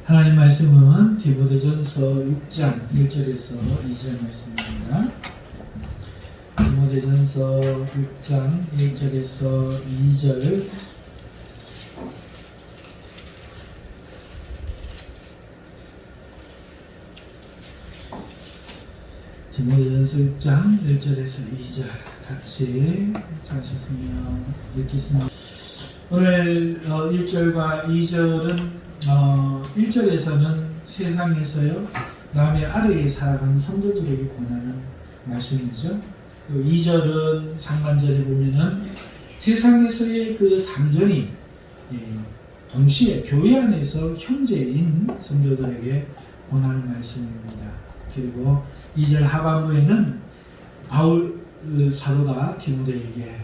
하나님 말씀은 디모데전서 6장 1절에서 2절 말씀입니다. 디모데전서 6장 1절에서 2절. 디모데전서 6장 1절에서 2절 같이 찾으시며 읽겠습니다. 오늘 1절과 2절은 1절에서는 세상에서요 남의 아래에 살아가는 성도들에게 권하는 말씀이죠. 2절은 상반절에 보면은 세상에서의 그 상전이 동시에 교회 안에서 형제인 성도들에게 권하는 말씀입니다. 그리고 2절 하반부에는 바울 사도가 디모데에게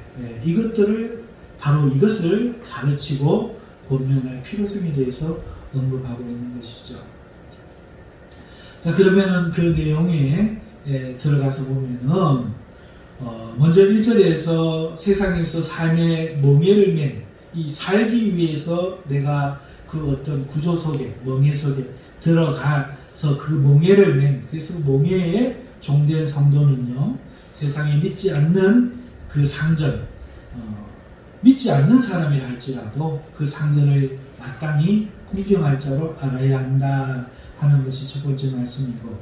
바로 이것을 가르치고 권면할 필요성에 대해서 언급하고 있는 것이죠. 자, 그러면은 그 내용에 들어가서 보면은 먼저 1절에서 세상에서 삶의 멍에를 맨 이 살기 위해서 내가 그 어떤 구조 속에 멍에 속에 들어가서 그 멍에를 맨, 그래서 그 멍에에 종된 성도는요 세상에 믿지 않는 그 상전, 믿지 않는 사람이라 할지라도 그 상전을 마땅히 공경할 자로 알아야 한다 하는 것이 첫 번째 말씀이고,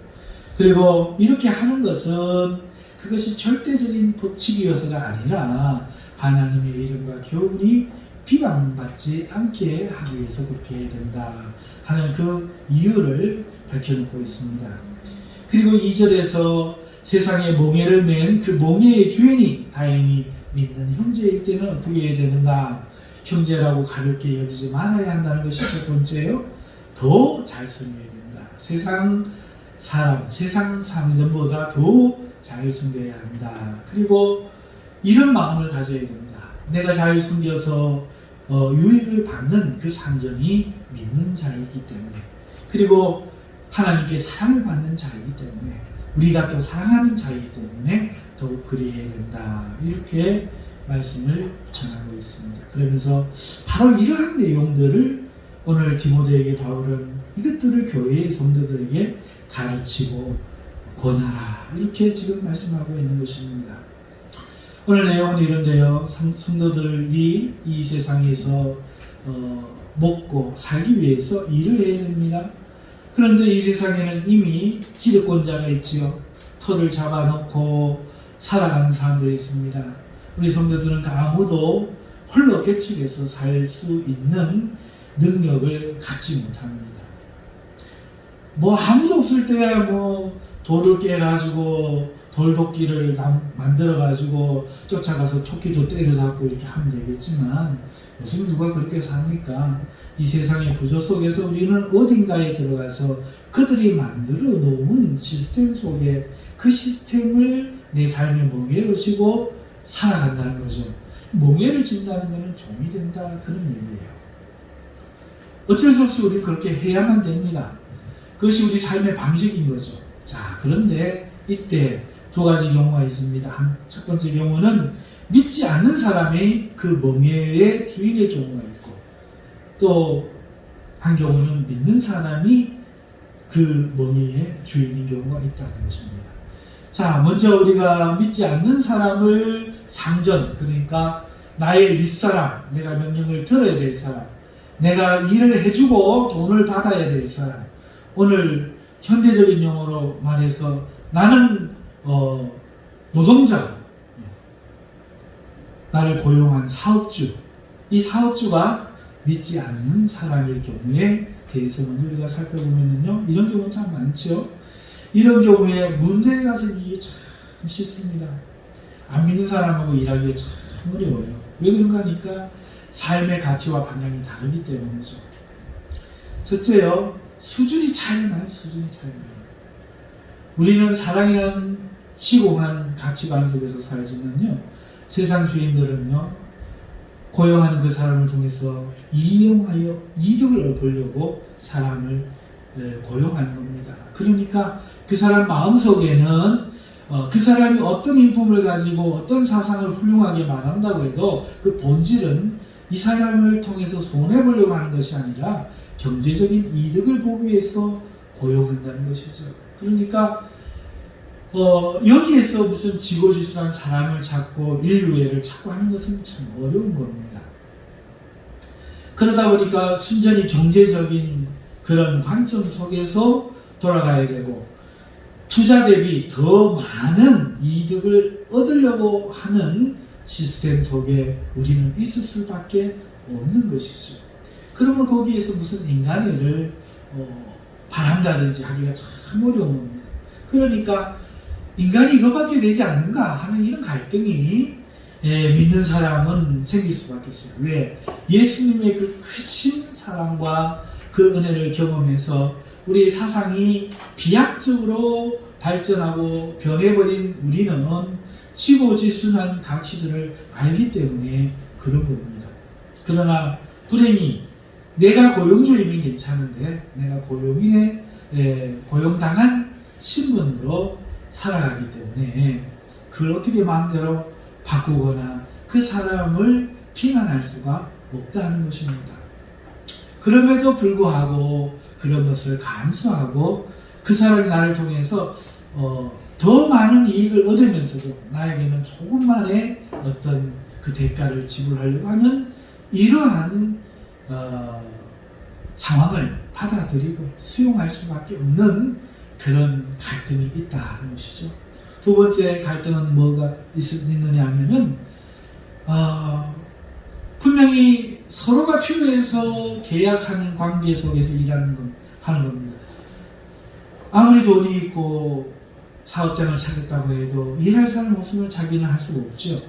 그리고 이렇게 하는 것은 그것이 절대적인 법칙이어서가 아니라 하나님의 이름과 교훈이 비방받지 않게 하기 위해서 그렇게 해야 된다 하는 그 이유를 밝혀놓고 있습니다. 그리고 2절에서 세상에 멍에를 맨 그 멍에의 주인이 다행히 믿는 형제일 때는 어떻게 해야 되는가? 형제라고 가볍게 여기지 말아야 한다는 것이 첫 번째요. 더 잘 섬겨야 된다. 세상 사람, 세상 상전보다 더 잘 섬겨야 한다. 그리고 이런 마음을 가져야 된다. 내가 잘 섬겨서 유익을 받는 그 상전이 믿는 자이기 때문에, 그리고 하나님께 사랑을 받는 자이기 때문에, 우리가 또 사랑하는 자이기 때문에 더욱 그리해야 된다. 이렇게 말씀을 전하고 있습니다. 그러면서 바로 이러한 내용들을 오늘 디모데에게 바울은 이것들을 교회의 성도들에게 가르치고 권하라 이렇게 지금 말씀하고 있는 것입니다. 오늘 내용은 이런데요. 성도들이 이 세상에서 먹고 살기 위해서 일을 해야 됩니다. 그런데 이 세상에는 이미 기득권자가 있지요. 털을 잡아놓고 살아가는 사람들이 있습니다. 우리 성도들은 아무도 홀로 개척해서 살 수 있는 능력을 갖지 못합니다. 아무도 없을 때야 돌을 깨가지고 돌도끼를 만들어가지고 쫓아가서 토끼도 때려잡고 이렇게 하면 되겠지만, 요즘 누가 그렇게 삽니까? 이 세상의 구조 속에서 우리는 어딘가에 들어가서 그들이 만들어 놓은 시스템 속에 그 시스템을 내 삶의 멍에를 쥐고 살아간다는 거죠. 멍에를 진다는 것은 종이 된다 그런 얘기예요. 어쩔 수 없이 우리는 그렇게 해야만 됩니다. 그것이 우리 삶의 방식인 거죠. 자, 그런데 이때 두 가지 경우가 있습니다. 첫 번째 경우는 믿지 않는 사람이 그 멍에의 주인의 경우가 있고, 또 한 경우는 믿는 사람이 그 멍에의 주인인 경우가 있다는 것입니다. 자, 먼저 우리가 믿지 않는 사람을 상전, 그러니까 나의 윗사람, 내가 명령을 들어야 될 사람, 내가 일을 해주고 돈을 받아야 될 사람, 오늘 현대적인 용어로 말해서 나는 노동자, 나를 고용한 사업주, 이 사업주가 믿지 않는 사람일 경우에 대해서 먼저 우리가 살펴보면요, 이런 경우는 참 많죠. 이런 경우에 문제가 생기기 참 쉽습니다. 안 믿는 사람하고 일하기가 참 어려워요. 왜 그런가 하니까 삶의 가치와 방향이 다르기 때문이죠. 첫째요, 수준이 차이가 나요. 수준이 차이가 나요. 우리는 사랑이라는 시공한 가치관 속에서 살지만요, 세상 주인들은요, 고용하는 그 사람을 통해서 이용하여 이득을 얻으려고 사람을 고용하는 겁니다. 그러니까 그 사람 마음속에는 그 사람이 어떤 인품을 가지고 어떤 사상을 훌륭하게 말한다고 해도 그 본질은 이 사람을 통해서 손해보려고 하는 것이 아니라 경제적인 이득을 보기 위해서 고용한다는 것이죠. 그러니까 여기에서 무슨 지고지순한 사람을 찾고 인류애를 찾고 하는 것은 참 어려운 겁니다. 그러다 보니까 순전히 경제적인 그런 관점 속에서 돌아가야 되고 투자 대비 더 많은 이득을 얻으려고 하는 시스템 속에 우리는 있을 수밖에 없는 것이죠. 그러면 거기에서 무슨 인간애를 바란다든지 하기가 참 어려운 겁니다. 그러니까 인간이 이것밖에 되지 않는가 하는 이런 갈등이 믿는 사람은 생길 수밖에 없어요. 왜? 예수님의 그 크신 사랑과 그 은혜를 경험해서 우리의 사상이 비약적으로 발전하고 변해버린 우리는 지고지순한 가치들을 알기 때문에 그런 겁니다. 그러나 불행히 내가 고용주이면 괜찮은데 내가 고용당한 신분으로 살아가기 때문에 그걸 어떻게 마음대로 바꾸거나 그 사람을 비난할 수가 없다는 것입니다. 그럼에도 불구하고 그런 것을 감수하고 그 사람이 나를 통해서 더 많은 이익을 얻으면서도 나에게는 조금만의 어떤 그 대가를 지불하려고 하는 이러한 상황을 받아들이고 수용할 수밖에 없는 그런 갈등이 있다는 것이죠. 두 번째 갈등은 뭐가 있느냐 하면은 분명히 서로가 필요해서 계약하는 관계 속에서 하는 겁니다. 아무리 돈이 있고 사업장을 차렸다고 해도 일할 사람 없으면 자기는 할 수가 없죠.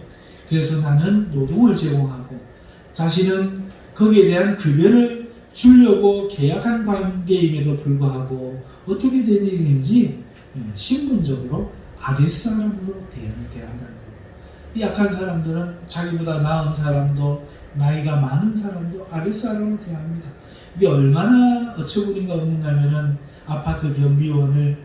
그래서 나는 노동을 제공하고 자신은 거기에 대한 급여를 주려고 계약한 관계임에도 불구하고 어떻게 된 일인지 신분적으로 아랫사람으로 대한다는 거예요. 이 약한 사람들은 자기보다 나은 사람도 나이가 많은 사람도 아랫사람으로 대합니다. 이게 얼마나 어처구니가 없는가 하면은 아파트 경비원을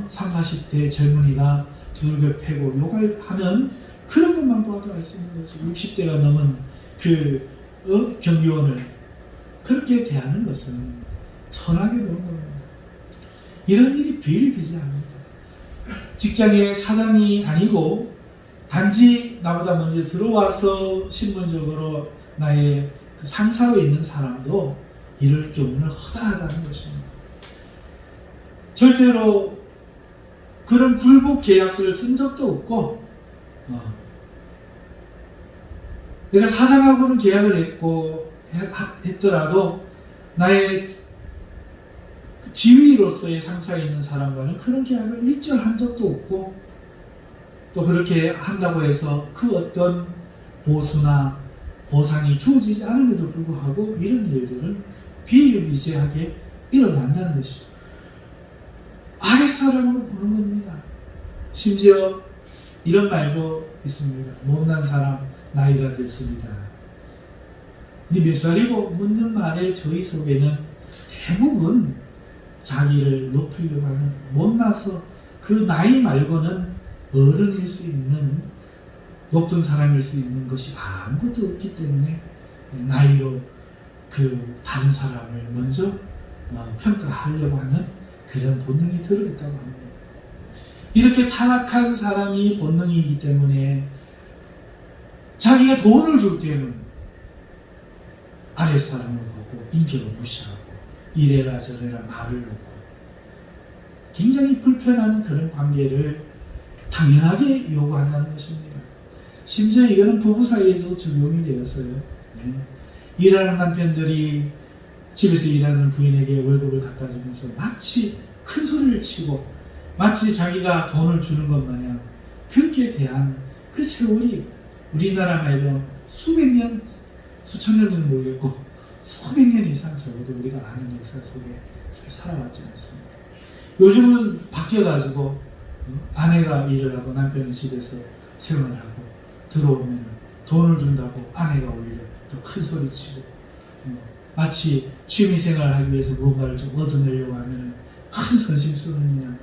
30, 40대 젊은이가 두들겨 패고 욕을 하는 그런 것만 봐도 알 수 있는 거죠. 60대가 넘은 그 경비원을 그렇게 대하는 것은 천하게 보는 겁니다. 이런 일이 비일비재합니다. 직장의 사장이 아니고 단지 나보다 먼저 들어와서 신분적으로 나의 그 상사로 있는 사람도 이럴 경우는 허다하다는 것입니다. 절대로 그런 굴복 계약서를 쓴 적도 없고 내가 사장하고는 계약을 했더라도 나의 지위로서의 상사에 있는 사람과는 그런 계약을 일절한 적도 없고 또 그렇게 한다고 해서 그 어떤 보수나 보상이 주어지지 않음에도 불구하고 이런 일들은 비일비재하게 일어난다는 것이죠. 아랫사람으로 보는 겁니다. 심지어 이런 말도 있습니다. 못난 사람 나이가 됐습니다. 네 몇 살이고? 묻는 말의 저희 속에는 대부분 자기를 높이려고 하는 못나서 그 나이 말고는 어른일 수 있는 높은 사람일 수 있는 것이 아무것도 없기 때문에 나이로 그 다른 사람을 먼저 평가하려고 하는 그런 본능이 들어있다고 합니다. 이렇게 타락한 사람이 본능이기 때문에 자기가 돈을 줄 때는 아랫사람을 보고 인격을 무시하고 이래라 저래라 말을 놓고 굉장히 불편한 그런 관계를 당연하게 요구한다는 것입니다. 심지어 이거는 부부 사이에도 적용이 되어서요. 일하는 남편들이 집에서 일하는 부인에게 월급을 갖다 주면서 마치 큰 소리를 치고 마치 자기가 돈을 주는 것 마냥 그렇게 대한 그 세월이 우리나라만 해도 수백 년, 수천 년은 모르겠고 수백 년 이상 적어도 우리가 아는 역사 속에 그렇게 살아왔지 않습니까? 요즘은 바뀌어가지고 아내가 일을 하고 남편이 집에서 생활을 하고 들어오면 돈을 준다고 아내가 오히려 더 큰 소리 치고 마치 취미생활을 하기 위해서 무언가를 좀 얻어내려고 하면 큰 선심성이냐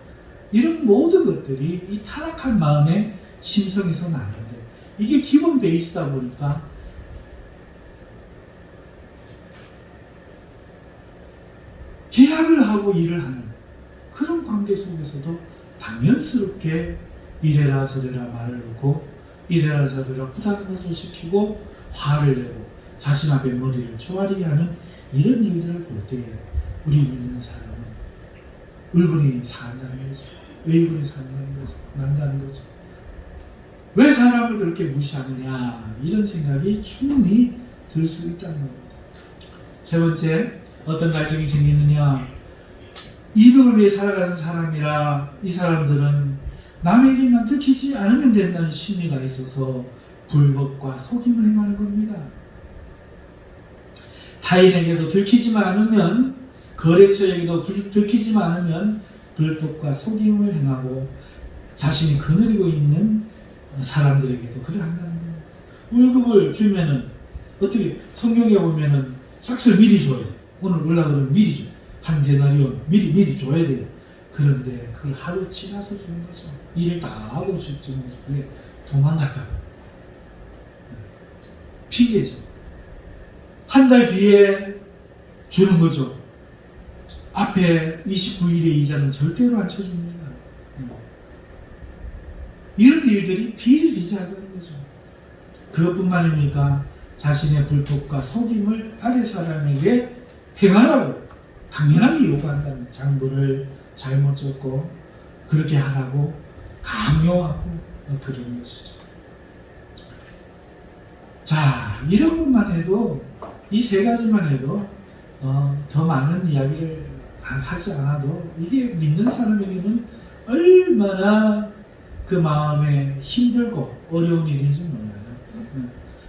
이런 모든 것들이 이 타락한 마음의 심성에서 나는데 이게 기본 베이스다 보니까 계약을 하고 일을 하는 그런 관계 속에서도 당연스럽게 이래라 저래라 말을 놓고 이래라 저래라 부당한 것을 시키고 화를 내고 자신 앞에 머리를 조아리게 하는 이런 일들을 볼 때에 우리 믿는 사람은 의분이 산다는 거죠. 의분이 산다는 거죠. 난다는 거죠. 왜 사람을 그렇게 무시하느냐 이런 생각이 충분히 들 수 있다는 겁니다. 세 번째, 어떤 갈등이 생기느냐, 이름을 위해 살아가는 사람이라 이 사람들은 남에게만 들키지 않으면 된다는 심리가 있어서 불법과 속임을 행하는 겁니다. 타인에게도 들키지만 않으면, 거래처에게도 들키지만 않으면 불법과 속임을 행하고 자신이 거느리고 있는 사람들에게도 그래 한다는 거예요. 월급을 주면은 어떻게 성경에 보면은 싹쓸 미리 줘야 돼. 오늘 올라 그러면 미리 줘. 한 데나리온 미리 줘야 돼요. 그런데 그걸 하루 지나서 주는 거죠. 일을 다 하고 주는 거죠. 왜? 도망갈까? 핑계죠. 한 달 뒤에 주는 거죠. 앞에 29일의 이자는 절대로 안 쳐줍니다. 이런 일들이 비일비재하다는 거죠. 그것뿐만 아닙니까? 자신의 불법과 속임을 아래 사람에게 행하라고 당연하게 요구한다는 장부를 잘못 적고 그렇게 하라고 강요하고 그러는 것이죠. 자, 이런 것만 해도 이 세 가지만 해도 더 많은 이야기를 하지 않아도 이게 믿는 사람에게는 얼마나 그 마음에 힘들고 어려운 일인지 몰라요.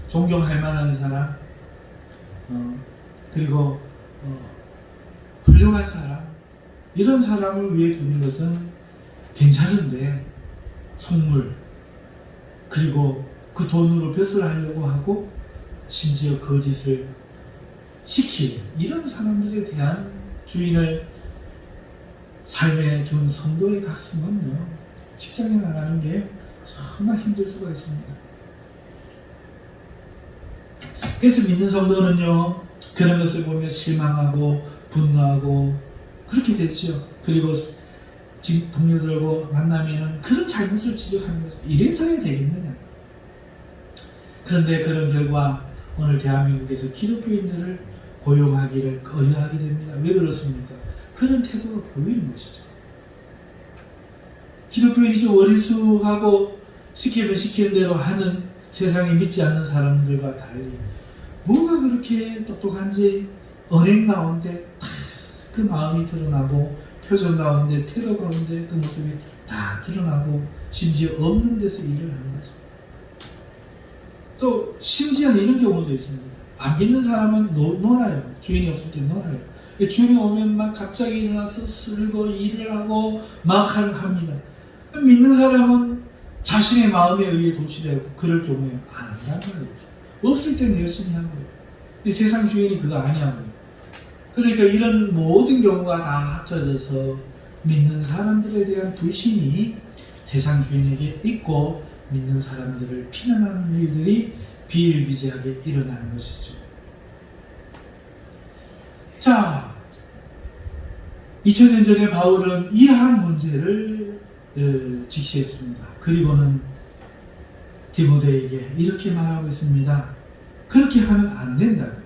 존경할 만한 사람, 그리고 훌륭한 사람, 이런 사람을 위해 두는 것은 괜찮은데 속물, 그리고 그 돈으로 벼슬 하려고 하고 심지어 거짓을 시키는 이런 사람들에 대한 주인을 삶에 둔 성도의 가슴은요, 직장에 나가는 게 정말 힘들 수가 있습니다. 그래서 믿는 성도는요, 그런 것을 보면 실망하고 분노하고 그렇게 됐죠. 그리고 지금 동료들하고 만나면은 그런 잘못을 지적하는 거죠. 이래서야 되겠느냐. 그런데 그런 결과 오늘 대한민국에서 기독교인들을 고용하기를 꺼려하게 됩니다. 왜 그렇습니까? 그런 태도가 보이는 것이죠. 기독교인이 좀 어리숙하고 시키면 시키는 대로 하는 세상에 믿지 않는 사람들과 달리 뭐가 그렇게 똑똑한지 언행 가운데 다 그 마음이 드러나고 표정 가운데 태도 가운데 그 모습이 다 드러나고 심지어 없는 데서 일을 하는 거죠. 또 심지어는 이런 경우도 있습니다. 안 믿는 사람은 놀아요. 주인이 없을 때 놀아요. 주인이 오면 막 갑자기 일어나서 쓸고 일을 하고 막 합니다. 믿는 사람은 자신의 마음에 의해 도취되고 그럴 경우에 안 한다는 거죠. 없을 때는 열심히 하고요. 세상 주인이 그거 아니하고요. 그러니까 이런 모든 경우가 다 합쳐져서 믿는 사람들에 대한 불신이 세상 주인에게 있고 믿는 사람들을 피난하는 일들이 비일비재하게 일어나는 것이죠. 자, 2000년 전에 바울은 이러한 문제를 직시했습니다. 그리고는 디모데에게 이렇게 말하고 있습니다. 그렇게 하면 안 된다.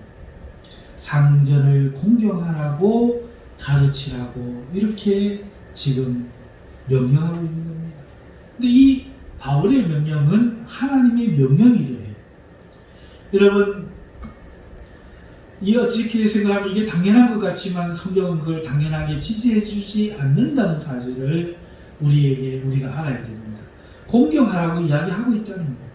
상전을 공경하라고 가르치라고 이렇게 지금 명령하고 있는 겁니다. 근데 이 바울의 명령은 하나님의 명령이래요. 여러분, 이 어떻게 생각하면 이게 당연한 것 같지만 성경은 그걸 당연하게 지지해 주지 않는다는 사실을 우리가 알아야 됩니다. 공경하라고 이야기하고 있다는 거예요.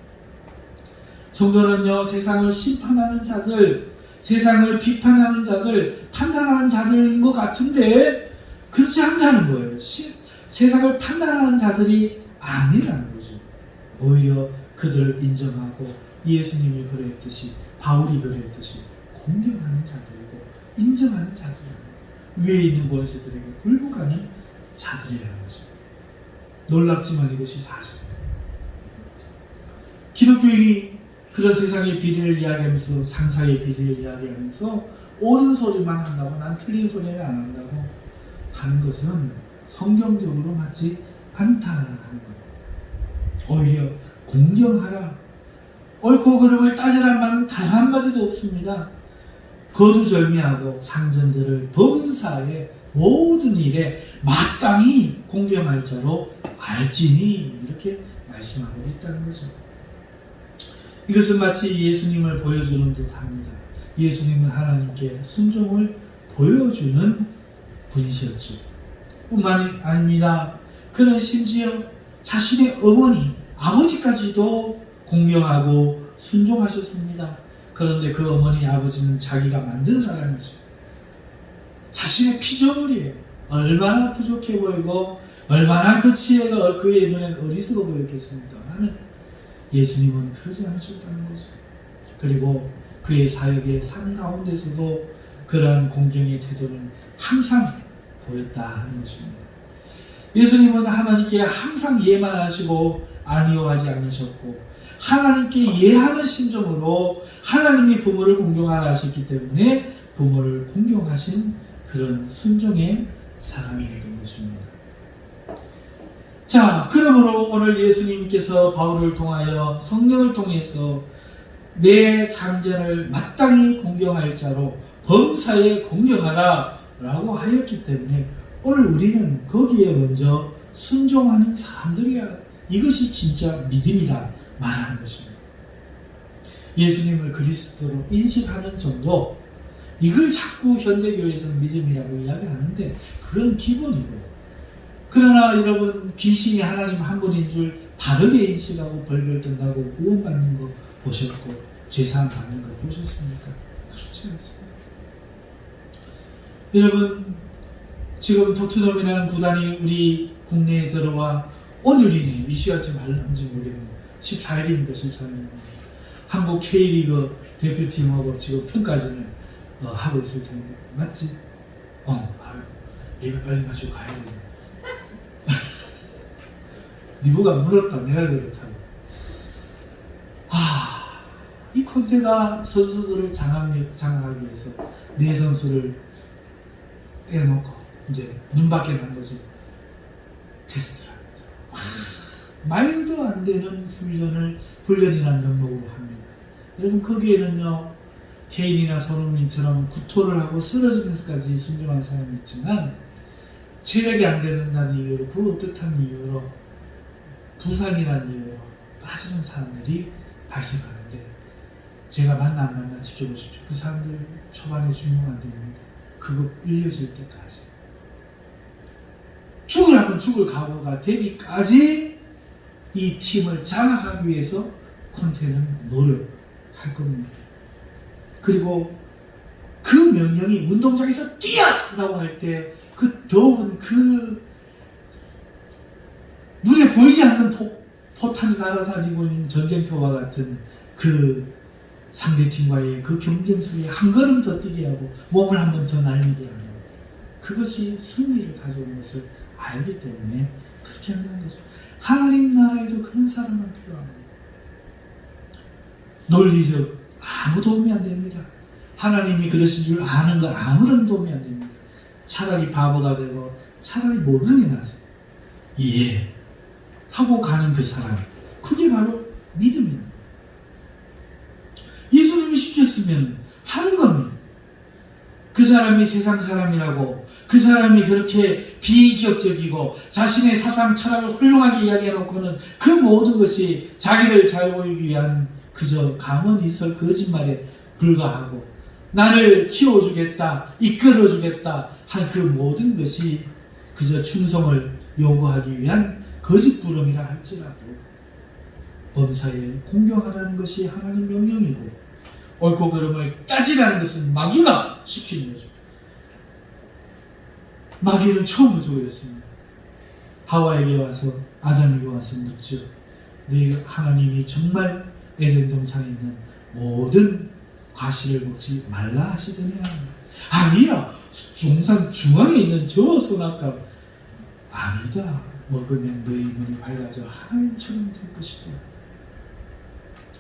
성도는요, 세상을 심판하는 자들, 세상을 비판하는 자들, 판단하는 자들인 것 같은데 그렇지 않다는 거예요. 세상을 판단하는 자들이 아니라는 거죠. 오히려 그들을 인정하고 예수님이 그랬듯이, 바울이 그랬듯이 공경하는 자들이고 인정하는 자들이고 위에 있는 권세들에게 굴복하는 자들이라는 거죠. 놀랍지만 이것이 사실입니다. 기독교인이 그런 세상의 비리를 이야기하면서 상사의 비리를 이야기하면서 옳은 소리만 한다고 난 틀린 소리는 안 한다고 하는 것은 성경적으로 맞지 않다는 거예요. 오히려 공경하라. 옳고 그름을 따지라는 말은 단 한마디도 없습니다. 거두절미하고 상전들을 범사의 모든 일에 마땅히 공경할 자로 알지니 이렇게 말씀하고 있다는 거죠. 이것은 마치 예수님을 보여주는 듯합니다. 예수님은 하나님께 순종을 보여주는 분이셨죠. 뿐만 아닙니다. 그는 심지어 자신의 어머니, 아버지까지도 공경하고 순종하셨습니다. 그런데 그 어머니, 아버지는 자기가 만든 사람이죠. 자신의 피조물이에요. 얼마나 부족해 보이고 얼마나 그 지혜가 그의 눈엔 어리석어 보였겠습니까만 예수님은 그러지 않으셨다는 거죠. 그리고 그의 사역의 삶 가운데서도 그러한 공경의 태도는 항상 보였다 하는 것입니다. 예수님은 하나님께 항상 예만 하시고 아니오하지 않으셨고 하나님께 예하는 심정으로 하나님이 부모를 공경하라 하셨기 때문에 부모를 공경하신 그런 순종의 사람이었던 것입니다. 자, 그러므로 오늘 예수님께서 바울을 통하여 성령을 통해서 내 상전을 마땅히 공경할 자로 범사에 공경하라 라고 하였기 때문에 오늘 우리는 거기에 먼저 순종하는 사람들이야. 이것이 진짜 믿음이다 말하는 것입니다. 예수님을 그리스도로 인식하는 정도, 이걸 자꾸 현대교회에서는 믿음이라고 이야기하는데 그건 기본이고, 그러나 여러분 귀신이 하나님 한 분인 줄 바르게 인식하고 벌벌 떤다고 구원받는 거 보셨고 죄사함 받는 거 보셨습니까? 그렇지 않습니다. 여러분 지금 토트넘이라는 구단이 우리 국내에 들어와 오늘이네요. 이 시간쯤 할는지 모르겠네요. 14일입니까? 13일입니까? 한국 K리그 대표팀하고 지금 평가전을 하고 있을 텐데 맞지? 예배 빨리 마치고 가야 되네. 누가 물었다. 내가 그렇다고. 이 콘테가 선수들을 장악하기 위해서 네 선수를 떼놓고 이제 눈 밖에 난 거죠. 테스트를 합니다. 말도 안 되는 훈련이라는 명목으로 합니다. 여러분 거기에는요 개인이나 손흥민처럼 구토를 하고 쓰러지면서까지 순종한 사람이 있지만 체력이 안 된다는 이유로 그 어떻다는 이유로 부상이라는 이유로 빠지는 사람들이 발생하는데 제가 만나 안 만나 지켜보십시오. 그 사람들 초반에 주면 안 됩니다. 그거 일려질 때까지 죽으라면 죽을 각오가 되기까지 이 팀을 장악하기 위해서 콘테는 노력할 겁니다. 그리고 그 명령이 운동장에서 뛰어라고 할 때 그 더운 그 눈에 보이지 않는 포탄이 날아다니고 있는 전쟁터와 같은 그 상대팀과의 그 경쟁 속에 한 걸음 더 뛰게 하고 몸을 한 번 더 날리게 하는 그것이 승리를 가져오는 것을 알기 때문에 그렇게 한다는 거죠. 하나님 나라에도 그런 사람만 필요합니다. 논리적 아무 도움이 안 됩니다. 하나님이 그러신 줄 아는 거 아무런 도움이 안 됩니다. 차라리 바보가 되고 차라리 모르는 게 낫어요. 하고 가는 그 사람, 그게 바로 믿음입니다. 예수님이 시켰으면 하는 겁니다. 그 사람이 세상 사람이라고, 그 사람이 그렇게 비인격적이고 자신의 사상 철학을 훌륭하게 이야기해놓고는 그 모든 것이 자기를 잘 보이기 위한 그저 가만히 있을 거짓말에 불과하고 나를 키워주겠다, 이끌어주겠다 한 그 모든 것이 그저 충성을 요구하기 위한 거짓부름이라 할지라도 범사에 공경하라는 것이 하나님 명령이고 옳고 그름을 따지라는 것은 마귀가 시키는 거죠. 마귀는 처음부터 그랬습니다. 하와에게 와서 아담에게 와서 묻죠. 네 하나님이 정말 에덴 동산에 있는 모든 과실을 먹지 말라 하시더냐. 아니야. 동산 중앙에 있는 저 선악과 아니다. 먹으면 너희 눈이 밝아져 하나님처럼 될 것이다.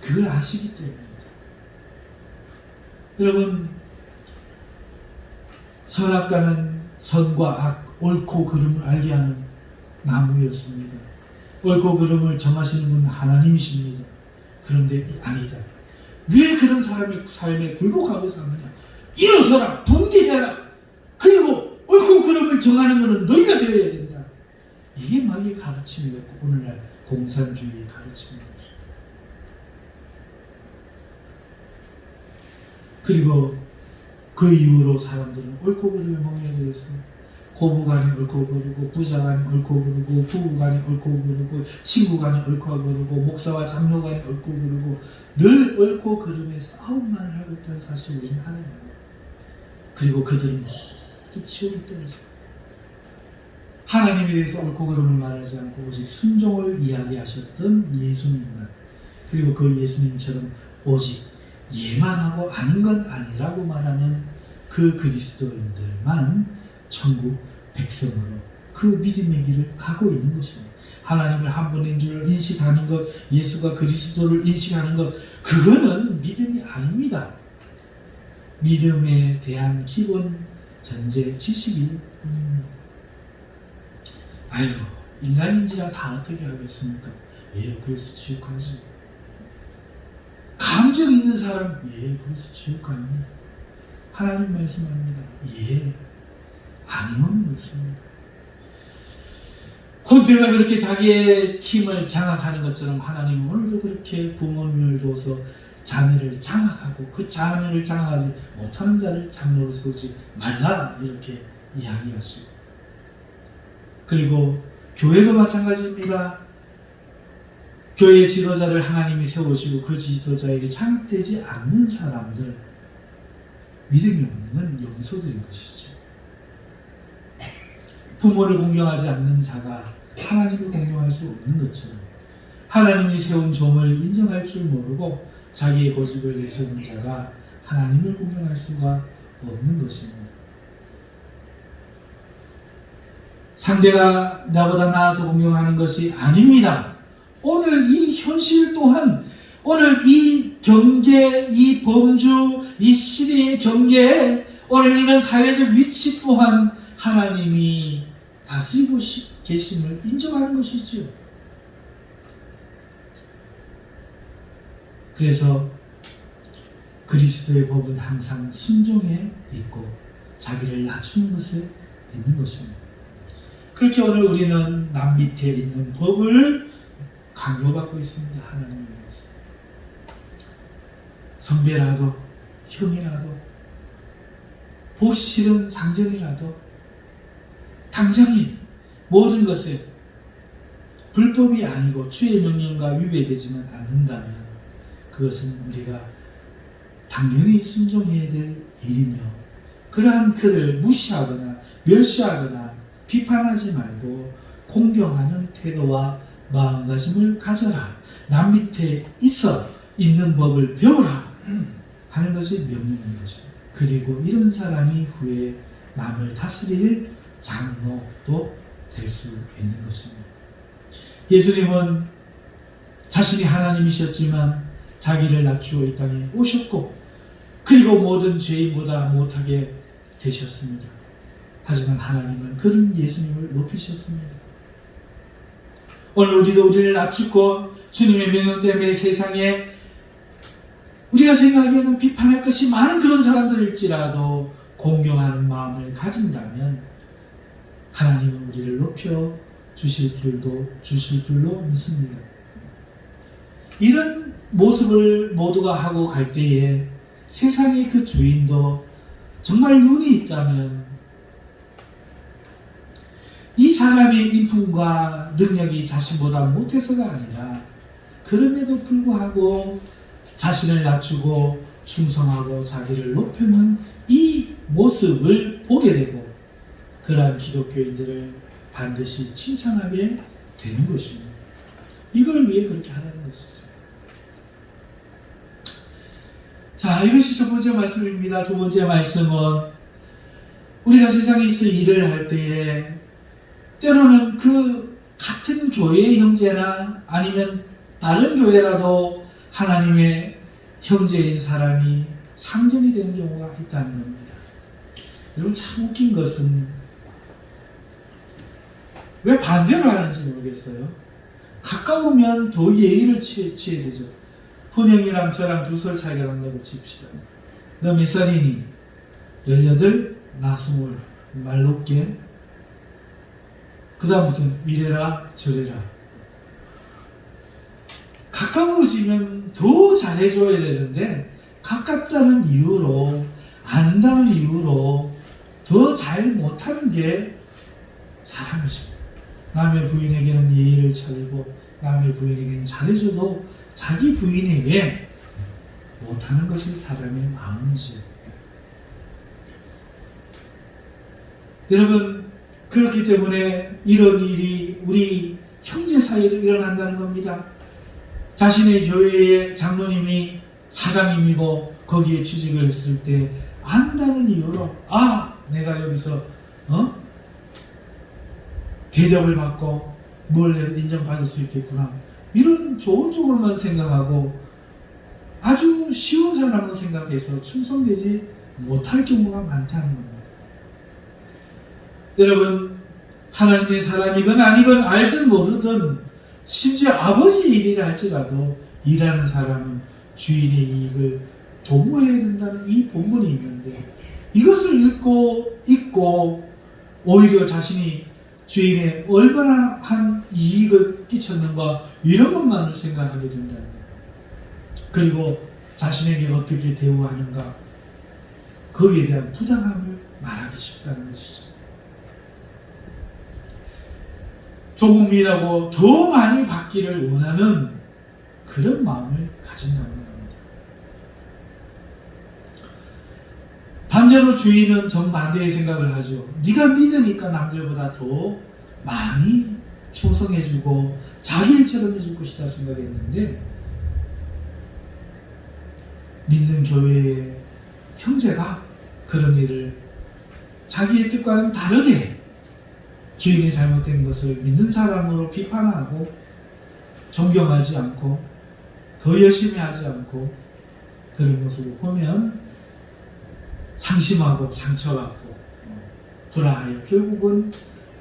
그걸 아시기 때문입니다. 여러분 선악과는 선과 악, 옳고 그름을 알게 하는 나무였습니다. 옳고 그름을 정하시는 분은 하나님이십니다. 그런데 아니다. 왜 그런 사람의 삶에 굴복하고 사느냐? 일어서라, 분개해라. 그리고 옳고 그름을 정하는 것은 너희가 되어야 된다. 이게 마귀의 가르침이었고 오늘날 공산주의의 가르침입니다. 그리고 그 이후로 사람들은 옳고 그름의 멍에 대해서 고부간에 옳고 그르고 부자간에 옳고 그르고 부부간에 옳고 그르고 친구간에 옳고 그르고 목사와 장로간에 옳고 그르고 늘 옳고 그름의 싸움만 하고 있다는 사실을 우리는 알아요. 그리고 그들은 모두 지옥에 떨어져. 하나님에 대해서 옳고 그름을 말하지 않고 오직 순종을 이야기하셨던 예수님만, 그리고 그 예수님처럼 오직 예만 하고 아닌 건 아니라고 말하는 그 그리스도인들만 천국 백성으로 그 믿음의 길을 가고 있는 것입니다. 하나님을 한 분인 줄 인식하는 것, 예수가 그리스도를 인식하는 것, 그거는 믿음이 아닙니다. 믿음에 대한 기본 전제 지식일 뿐입니다. 아유, 인간인지라 다 어떻게 하겠습니까? 예, 그래서 지옥하지. 감정 있는 사람, 예, 그래서 지옥 갑니다. 하나님 말씀합니다. 예, 아니면 묻습니다. 콘대가 그렇게 자기의 팀을 장악하는 것처럼 하나님은 오늘도 그렇게 부모님을 둬서 자녀를 장악하고 그 자녀를 장악하지 못하는 자를 장로로 세우지 말라, 이렇게 이야기하시고, 그리고 교회도 마찬가지입니다. 교회의 지도자를 하나님이 세우시고 그 지도자에게 장악되지 않는 사람들, 믿음이 없는 염소들인 것이죠. 부모를 공경하지 않는 자가 하나님을 공경할 수 없는 것처럼 하나님이 세운 종을 인정할 줄 모르고 자기의 고집을 내세우는 자가 하나님을 공경할 수가 없는 것입니다. 상대가 나보다 나아서 공경하는 것이 아닙니다. 오늘 이 현실 또한, 오늘 이 경계, 이 범주, 이 시대의 경계에 오늘 이런 사회적 위치 또한 하나님이 다스리고 계심을 인정하는 것이죠. 그래서 그리스도의 법은 항상 순종에 있고 자기를 낮추는 것에 있는 것입니다. 그렇게 오늘 우리는 남 밑에 있는 법을 강요받고 있습니다. 하나님을 위해서. 선배라도 형이라도 보기 싫은 상전이라도 당장에 모든 것에 불법이 아니고 주의 명령과 위배되지만 않는다면 그것은 우리가 당연히 순종해야 될 일이며, 그러한 그를 무시하거나 멸시하거나 비판하지 말고 공경하는 태도와 마음가짐을 가져라. 남 밑에 있는 법을 배우라 하는 것이 명령인 것입니다. 그리고 이런 사람이 후에 남을 다스릴 장로도 될 수 있는 것입니다. 예수님은 자신이 하나님이셨지만 자기를 낮추어 이 땅에 오셨고, 그리고 모든 죄인보다 못하게 되셨습니다. 하지만 하나님은 그런 예수님을 높이셨습니다. 오늘 우리도 우리를 낮추고 주님의 명령 때문에 세상에 우리가 생각하기에는 비판할 것이 많은 그런 사람들일지라도 공경하는 마음을 가진다면 하나님은 우리를 높여 주실 줄로 믿습니다. 이런 모습을 모두가 하고 갈 때에 세상의 그 주인도 정말 눈이 있다면 이 사람의 인품과 능력이 자신보다 못해서가 아니라 그럼에도 불구하고 자신을 낮추고 충성하고 자기를 높이는 이 모습을 보게 되고 그러한 기독교인들을 반드시 칭찬하게 되는 것입니다. 이걸 위해 그렇게 하라는 것이죠. 자, 이것이 첫 번째 말씀입니다. 두 번째 말씀은 우리가 세상에 있어 일을 할 때에 때로는 그 같은 교회의 형제나 아니면 다른 교회라도 하나님의 형제인 사람이 상전이 되는 경우가 있다는 겁니다. 여러분 참 웃긴 것은 왜 반대로 하는지 모르겠어요. 가까우면 더 예의를 취해야 되죠. 혼영이랑 저랑 2살 차이가 난다고 칩시다. 너 몇 살이니? 18, 나 20. 말 높게. 그 다음부터는 이래라 저래라. 가까워지면 더 잘해줘야 되는데 가깝다는 이유로, 안다는 이유로 더 잘 못하는 게 사람이죠. 남의 부인에게는 예의를 차리고 남의 부인에게는 잘해줘도 자기 부인에게 못하는 것이 사람의 마음이죠. 여러분, 그렇기 때문에 이런 일이 우리 형제 사이로 일어난다는 겁니다. 자신의 교회의 장로님이 사장님이고 거기에 취직을 했을 때 안다는 이유로 내가 여기서 대접을 받고 뭘 해도 인정받을 수 있겠구나, 이런 좋은 쪽으로만 생각하고 아주 쉬운 사람으로 생각해서 충성되지 못할 경우가 많다는 겁니다. 여러분, 하나님의 사람이건 아니건 알든 모르든 심지어 아버지 일이라 할지라도 일하는 사람은 주인의 이익을 도모해야 된다는 이 본분이 있는데, 이것을 잊고 오히려 자신이 주인의 얼마나 한 이익을 끼쳤는가 이런 것만을 생각하게 된다는 거예요. 그리고 자신에게 어떻게 대우하는가, 거기에 대한 부당함을 말하기 쉽다는 것이죠. 조금이라고 더 많이 받기를 원하는 그런 마음을 가진다는 겁니다. 반대로 주인은 정반대의 생각을 하죠. 네가 믿으니까 남들보다 더 많이 충성해주고 자기 일처럼 해줄 것이다 생각했는데, 믿는 교회의 형제가 그런 일을 자기의 뜻과는 다르게 주인의 잘못된 것을 믿는 사람으로 비판하고 존경하지 않고 더 열심히 하지 않고 그런 모습을 보면 상심하고 상처받고 불화하여 결국은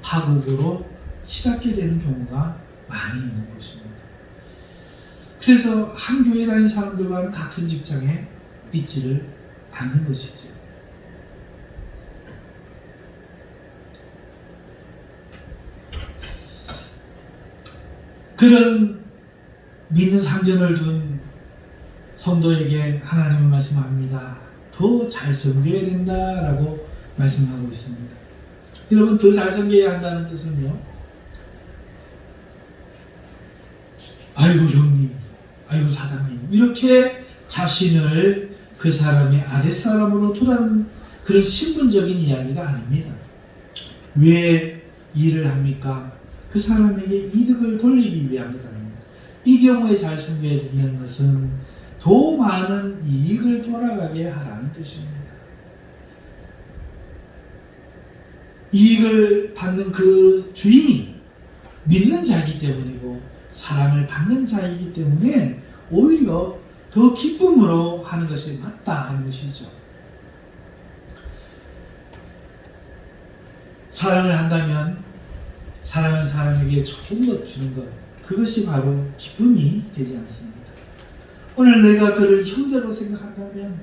파국으로 치닫게 되는 경우가 많이 있는 것입니다. 그래서 한 교회 다니는 사람들과는 같은 직장에 있지를 않는 것이죠. 그런 믿는 상전을 둔 성도에게 하나님은 말씀합니다. 더 잘 섬겨야 된다라고 말씀하고 있습니다. 여러분, 더 잘 섬겨야 한다는 뜻은요, 아이고 형님, 아이고 사장님, 이렇게 자신을 그 사람의 아랫사람으로 두라는 그런 신분적인 이야기가 아닙니다. 왜 일을 합니까? 그 사람에게 이득을 돌리기 위함이다. 이 경우에 잘 섬겨야 된다는 것은 더 많은 이익을 돌아가게 하라는 뜻입니다. 이익을 받는 그 주인이 믿는 자이기 때문이고 사랑을 받는 자이기 때문에 오히려 더 기쁨으로 하는 것이 맞다 하는 것이죠. 사랑을 한다면 사랑하는 사람에게 좋은 것 주는 것, 그것이 바로 기쁨이 되지 않습니다. 오늘 내가 그를 형제로 생각한다면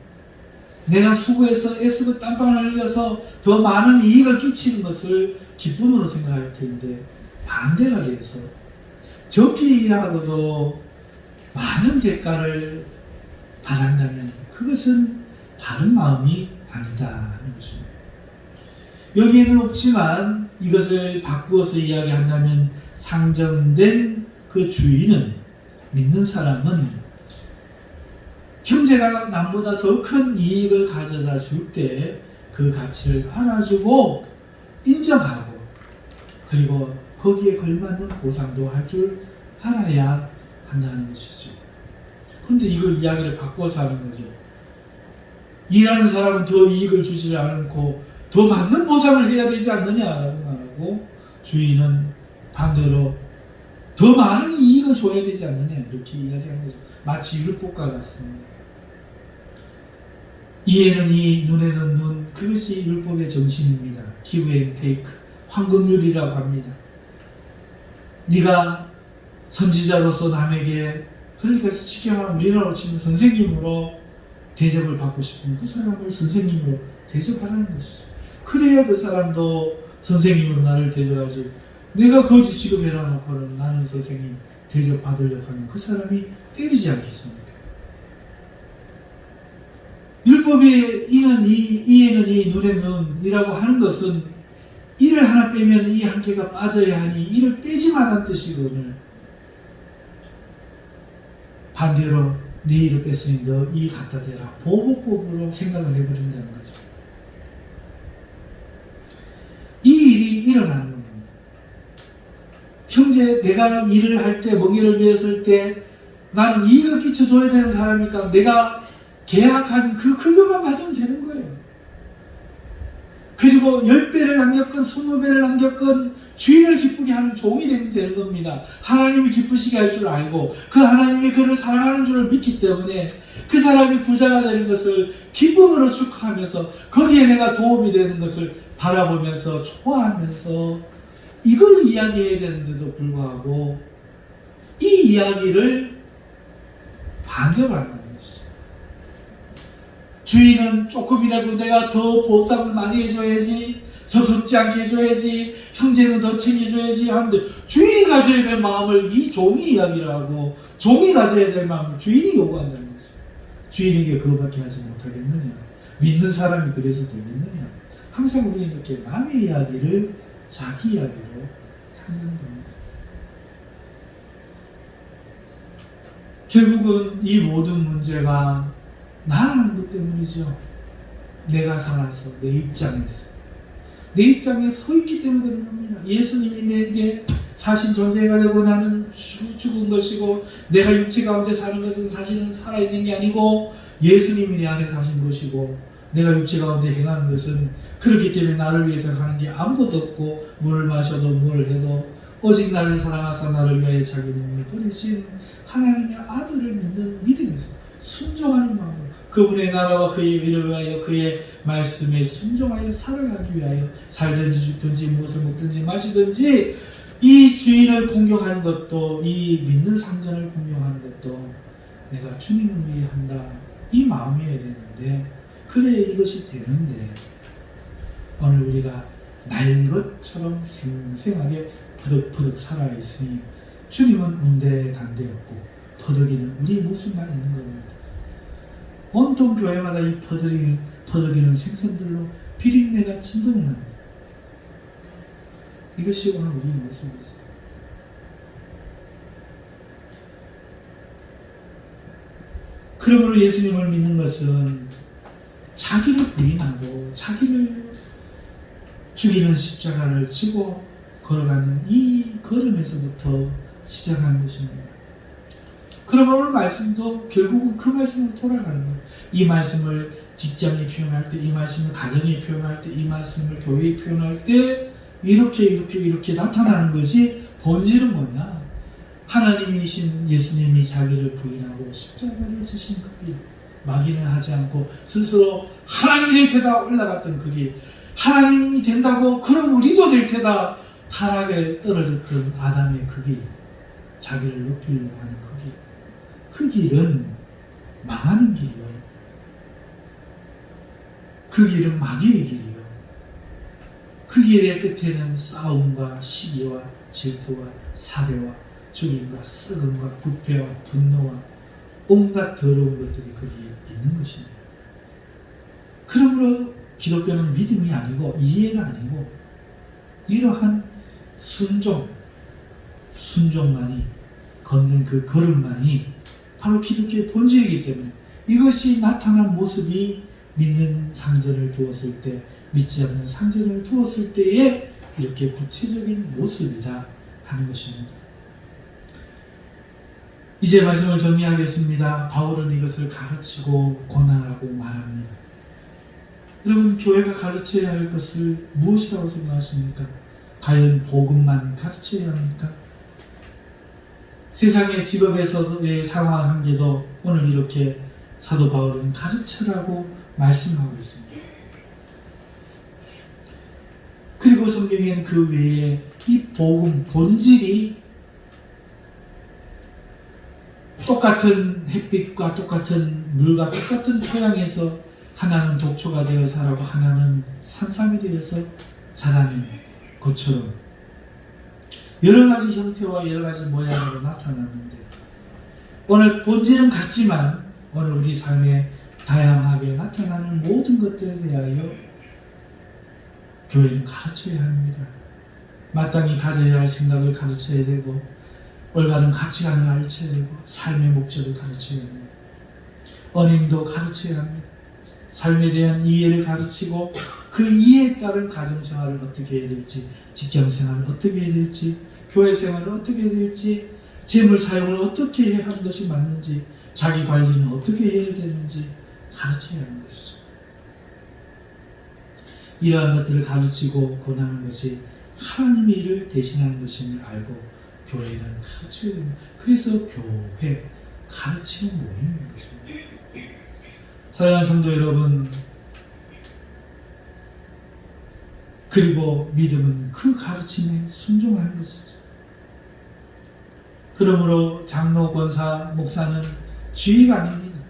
내가 수고해서 애쓰고 땀방을 흘려서 더 많은 이익을 끼치는 것을 기쁨으로 생각할 텐데, 반대가 돼서 적게 일하고도 많은 대가를 바란다면 그것은 바른 마음이 아니다 하는 것입니다. 여기에는 없지만 이것을 바꾸어서 이야기한다면 상정된 그 주인은, 믿는 사람은 형제가 남보다 더 큰 이익을 가져다 줄 때 그 가치를 알아주고 인정하고 그리고 거기에 걸맞는 보상도 할 줄 알아야 한다는 것이죠. 그런데 이걸 이야기를 바꿔서 하는 거죠. 일하는 사람은 더 이익을 주지 않고 더 많은 보상을 해야 되지 않느냐라고 말하고, 주인은 반대로 더 많은 이익을 줘야 되지 않느냐 이렇게 이야기하는 거죠. 마치 율법과 같습니다. 이에는 이, 눈에는 눈, 그것이 율법의 정신입니다. give and take, 황금률이라고 합니다. 네가 선지자로서 남에게, 그러니까 쉽게 말하면 우리나라로 치면 선생님으로 대접을 받고 싶으면 그 사람을 선생님으로 대접하라는 것이죠. 그래야 그 사람도 선생님으로 나를 대접하지, 내가 거지 취급해라 놓고는 나는 선생님 대접받으려고 하면 그 사람이 때리지 않겠습니까? 율법의 이는 이, 이에는 이, 눈에는 눈이라고 하는 것은 이를 하나 빼면 이 한 개가 빠져야 하니 이를 빼지 말라는 뜻이거든요. 반대로 네 이를 뺐으니 너 이 갖다 대라, 보복법으로 생각을 해버린다는 거죠. 이 일이 일어나는 겁니다. 형제, 내가 일을 할 때, 멍에를 메었을 때 난 이익을 끼쳐줘야 되는 사람이니까 내가 계약한 그 급여만 받으면 되는 거예요. 그리고 10배를 남겼건 20배를 남겼건 주인을 기쁘게 하는 종이 되면 되는 겁니다. 하나님이 기쁘시게 할 줄 알고 그 하나님이 그를 사랑하는 줄을 믿기 때문에 그 사람이 부자가 되는 것을 기쁨으로 축하하면서 거기에 내가 도움이 되는 것을 바라보면서 좋아하면서 이걸 이야기해야 되는데도 불구하고 이 이야기를 반대로 한다는 것이죠. 주인은 조금이라도 내가 더 보상을 많이 해줘야지, 서럽지 않게 해줘야지, 형제는 더 챙겨줘야지 하는데 주인이 가져야 될 마음을 이 종이 이야기를 하고 종이 가져야 될 마음을 주인이 요구한다는 거죠. 주인에게 그거밖에 하지 못하겠느냐? 믿는 사람이 그래서 되겠느냐? 항상 우리는 이렇게 남의 이야기를 자기 이야기로 하는 겁니다. 결국은 이 모든 문제가 나라는 것 때문이죠. 내가 살아서 내 입장에서 서 있기 때문에 그런 겁니다. 예수님이 내게 사신 존재가 되고 나는 죽은 것이고 내가 육체 가운데 사는 것은 사실은 살아있는 게 아니고 예수님이 내 안에 사신 것이고 내가 육체 가운데 행하는 것은 그렇기 때문에 나를 위해서 하는 게 아무것도 없고 물을 마셔도 뭘 해도 오직 나를 사랑하사 나를 위하여 자기 몸을 버리신 하나님의 아들을 믿는 믿음에서 순종하는 마음으로 그분의 나라와 그의 의를 위하여 그의 말씀에 순종하여 살아가기 위하여 살든지 죽든지 무엇을 먹든지 마시든지 이 주인을 공경하는 것도 이 믿는 상전을 공경하는 것도 내가 주님을 위해 한다 이 마음이어야 되는데 그래야 이것이 되는데 오늘 우리가 날 것처럼 생생하게 퍼득퍼득 살아있으니 주님은 온데간데 없고 퍼득이는 우리 모습만 있는 겁니다. 온통 교회마다 이 퍼득이는 생선들로 비린내가 진동을 합니다. 이것이 오늘 우리의 모습이죠. 그러므로 예수님을 믿는 것은 자기를 부인하고 자기를 죽이는 십자가를 지고 걸어가는 이 걸음에서부터 시작하는 것입니다. 그러면 오늘 말씀도 결국은 그 말씀으로 돌아가는 거예요. 이 말씀을 직장에 표현할 때, 이 말씀을 가정에 표현할 때, 이 말씀을 교회에 표현할 때 이렇게 나타나는 것이 본질은 뭐냐? 하나님이신 예수님이 자기를 부인하고 십자가를 지신 그 길, 막인을 하지 않고 스스로 하나님이 될 테다 올라갔던 그 길, 하나님이 된다고 그럼 우리도 될 테다 타락에 떨어졌던 아담의 그 길, 자기를 높이려고 하는 그 길, 그 길은 망하는 길이요. 그 길은 마귀의 길이요. 그 길의 끝에는 싸움과 시기와 질투와 살해와 죽임과 썩음과 부패와 분노와 온갖 더러운 것들이 거기에 있는 것입니다. 그러므로 기독교는 믿음이 아니고 이해가 아니고 이러한 순종만이 걷는 그 걸음만이 바로 기독교의 본질이기 때문에 이것이 나타난 모습이 믿는 상전을 두었을 때 믿지 않는 상전을 두었을 때의 이렇게 구체적인 모습이다 하는 것입니다. 이제 말씀을 정리하겠습니다. 바울은 이것을 가르치고 권한하고 말합니다. 여러분, 교회가 가르쳐야 할 것을 무엇이라고 생각하십니까? 과연 복음만 가르쳐야 합니까? 세상의 직업에서의 상황 한계도 오늘 이렇게 사도 바울은 가르치라고 말씀하고 있습니다. 그리고 성경에는 그 외에 이 복음 본질이 똑같은 햇빛과 똑같은 물과 똑같은 토양에서 하나는 독초가 되어 자라고 하나는 산삼이 되어서 자라는 것처럼 여러 가지 형태와 여러 가지 모양으로 나타나는데 오늘 본질은 같지만 오늘 우리 삶에 다양하게 나타나는 모든 것들에 대하여 교회는 가르쳐야 합니다. 마땅히 가져야 할 생각을 가르쳐야 되고 올바른 가치관을 가르쳐야 되고 삶의 목적을 가르쳐야 합니다. 언행도 가르쳐야 합니다. 삶에 대한 이해를 가르치고 그 이해에 따른 가정생활을 어떻게 해야 될지, 직장생활을 어떻게 해야 될지, 교회생활을 어떻게 해야 될지, 재물 사용을 어떻게 해야 하는 것이 맞는지, 자기 관리는 어떻게 해야 되는지 가르쳐야 하는 것이죠. 이러한 것들을 가르치고 권하는 것이 하나님의 일을 대신하는 것임을 알고 교회는 가르쳐야 됩니다. 그래서 교회, 가르치는 모임인 것입니다. 사랑하는 성도 여러분, 그리고 믿음은 그 가르침에 순종하는 것이죠. 그러므로 장로, 권사, 목사는 지휘가 아닙니다.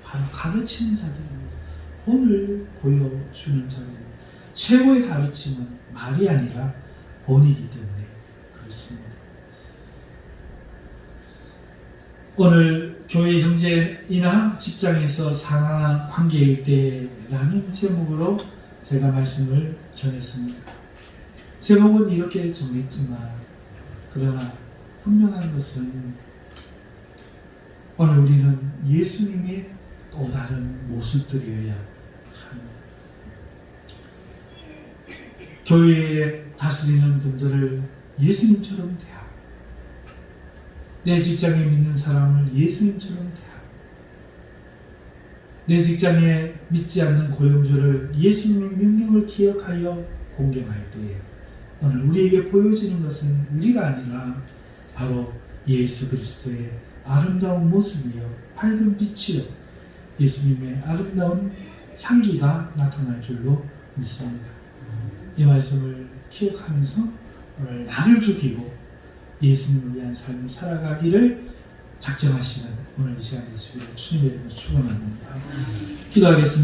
바로 가르치는 자들입니다. 본을 보여주는 자들입니다. 최고의 가르침은 말이 아니라 본이기 때문에 그렇습니다. 오늘 교회 형제이나 직장에서 상하 관계일 때라는 제목으로 제가 말씀을 전했습니다. 제목은 이렇게 정했지만 그러나 분명한 것은 오늘 우리는 예수님의 또 다른 모습들이어야 합니다. 교회에 다스리는 분들을 예수님처럼 대하고 내 직장에 믿는 사람을 예수님처럼 대하고 내 직장에 믿지 않는 고용주를 예수님의 명령을 기억하여 공경할 때에 오늘 우리에게 보여지는 것은 우리가 아니라 바로 예수 그리스도의 아름다운 모습이요 밝은 빛이요 예수님의 아름다운 향기가 나타날 줄로 믿습니다. 이 말씀을 기억하면서 오늘 나를 죽이고 예수님을 위한 삶을 살아가기를 작정하시는 오늘 이 시간 되시기를 주님의 이름으로 축원합니다. 기도하겠습니다.